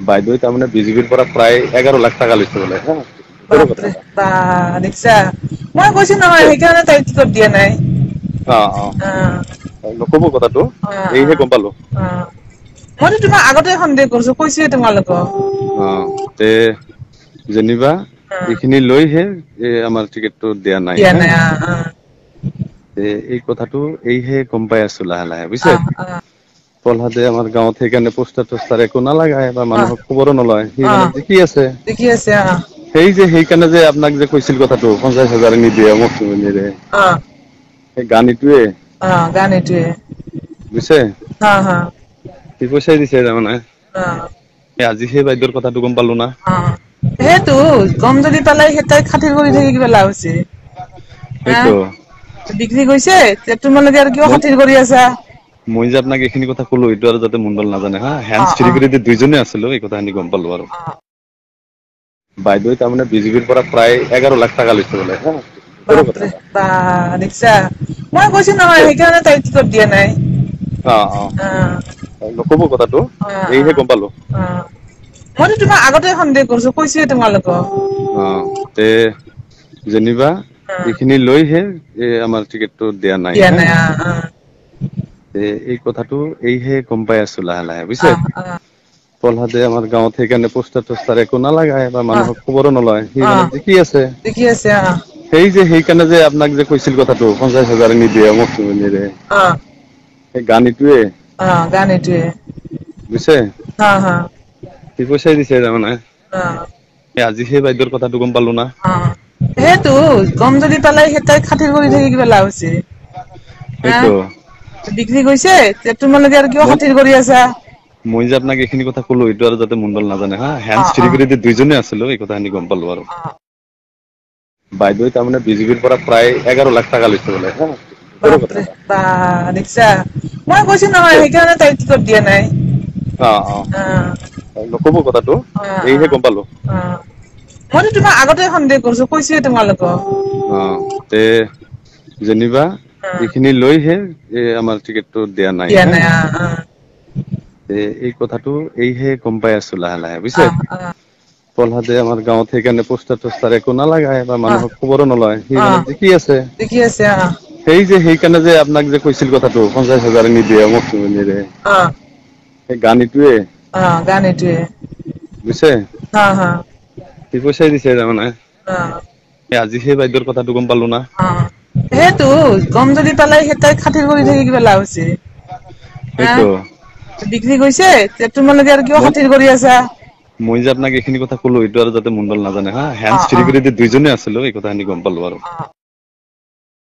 বাইদেউ তাৰমানে বিজেপিৰ পৰা প্ৰায় 11 লাখ টাকা লৈছে বোলে হা। বাপৰে বা দেখিছা মই কৈছো নহয় সেইকাৰণে তাই টিকট দিয়া নাই। নকব কথাটো এইহে গম পালো। মইতো তোমাক আগতে সন্দেহ কৰিছো কৈছোয়ে তোমালোকক। তে যেনিবা এইখিনি লৈহে আমাৰ টিকেটটো দিয়া নাই হা। এই কথাটো এইহে গম পাই আছো লাহে লাহে বুজিছে। প্ৰহলাদে আমাৰ গাঁৱত সেইকাৰণে পোষ্টাৰ চোষ্টাৰ একো নালাগায় বা মানুহক খবৰো নলয় সি মানে জিকি আছে। দেখি আছে সেইকাৰণে যে আপোনাক যে কৈছিল কথাটো 50,000 নিদিয়ে অমুক নিদিয়ে সেই গান গান এইটোৱে বুজিছে সি পইচাই দিছে তাৰমানে আজি সেই বাইদেউৰ কথাটো গম পালো না। সেইটো গম যদি পালাই সেই তাই খাতিৰ কৰি থাকি কিবা লাভ হৈছে। সেইটো বিক্ৰী গৈছে তোমালোকে আৰু কিয় খাতিৰ কৰি আছা। মই যে আপোনাক এইখিনি কথা কলো এইটো আৰু যাতে মণ্ডল নাজানে হা হেণ্ডছ ফ্ৰী কৰি দুইজনে আছিলো এই কথাখিনি গম পালো আৰু। বাইদেউ তাৰমানে বিজেপিৰ পৰা প্ৰায় 11 লাখ টাকা লৈছে বোলে হা। বাপৰে বা দেখিছা মই কৈছো নহয় সেইকাৰণে তাই টিকট দিয়া নাই। নকব কথাটো এইহে গম পালো। মইতো তোমাক আগতে সন্দেহ কৰিছো কৈছোয়ে তোমালোকক। তে যেনিবা এইখিনি লৈহে আমাৰ টিকেটটো দিয়া নাই হা। এই কথাটো এইহে গম পাই আছো লাহে লাহে বুজিছে। প্ৰহলাদে আমাৰ গাঁৱত সেইকাৰণে পোষ্টাৰ চোষ্টাৰ একো নালাগায় বা মানুহক খবৰো নলয় সি মানে জিকি আছে। দেখি আছে সেইকাৰণে যে আপোনাক যে কৈছিল কথাটো 50,000 নিদিয়ে অমুক নিদিয়ে সেই গান এইটোৱে গান এইটোৱে বুজিছে সি পইচাই দিছে তাৰমানে আজি সেই বাইদেউৰ কথাটো গম পালো না। সেইটো গম যদি পালাই সেই তাই খাতিৰ কৰি থাকি কিবা লাভ হৈছে। সেইটো বিক্ৰী গৈছে তোমালোকে আৰু কিয় খাতিৰ কৰি আছা। মই যে আপোনাক এইখিনি কথা কলো এইটো আৰু যাতে মণ্ডল নাজানে হা হেণ্ডছ ফ্ৰী কৰি দুইজনে আছিলো এই কথাখিনি গম পালো আৰু। বাইদেউ তাৰমানে বিজেপিৰ পৰা প্ৰায় 11 লাখ টাকা লৈছে বোলে হা। বাপৰে বা দেখিছা মই কৈছো নহয় সেইকাৰণে তাই টিকট দিয়া নাই। নকব কথাটো এইহে গম পালো। মইতো তোমাক আগতে সন্দেহ কৰিছো কৈছোয়ে তোমালোকক। তে যেনিবা এইখিনি লৈহে আমাৰ টিকেটটো দিয়া নাই হা। এই কথাটো এইহে গম পাই আছো লাহে লাহে বুজিছে। প্ৰহলাদে আমাৰ গাঁৱত সেইকাৰণে পোষ্টাৰ চোষ্টাৰ একো নালাগায় বা মানুহক খবৰো নলয় সি মানে জিকি আছে। দেখি আছে সেইকাৰণে যে আপোনাক যে কৈছিল কথাটো 50,000 নিদিয়ে অমুক নিদিয়ে সেই গান এইটোৱে গান এইটোৱে বুজিছে সি পইচাই দিছে তাৰমানে আজি সেই বাইদেউৰ কথাটো গম পালো না। সেইটো গম যদি পালাই সেই তাই খাতিৰ কৰি থাকি কিবা লাভ হৈছে। সেইটো বিক্ৰী গৈছে তোমালোকে আৰু কিয় খাতিৰ কৰি আছা। মই যে আপোনাক এইখিনি কথা কলো এইটো আৰু যাতে মণ্ডল নাজানে হা হেণ্ডছ ফ্ৰী কৰি দুইজনে আছিলো এই কথাখিনি গম পালো আৰু।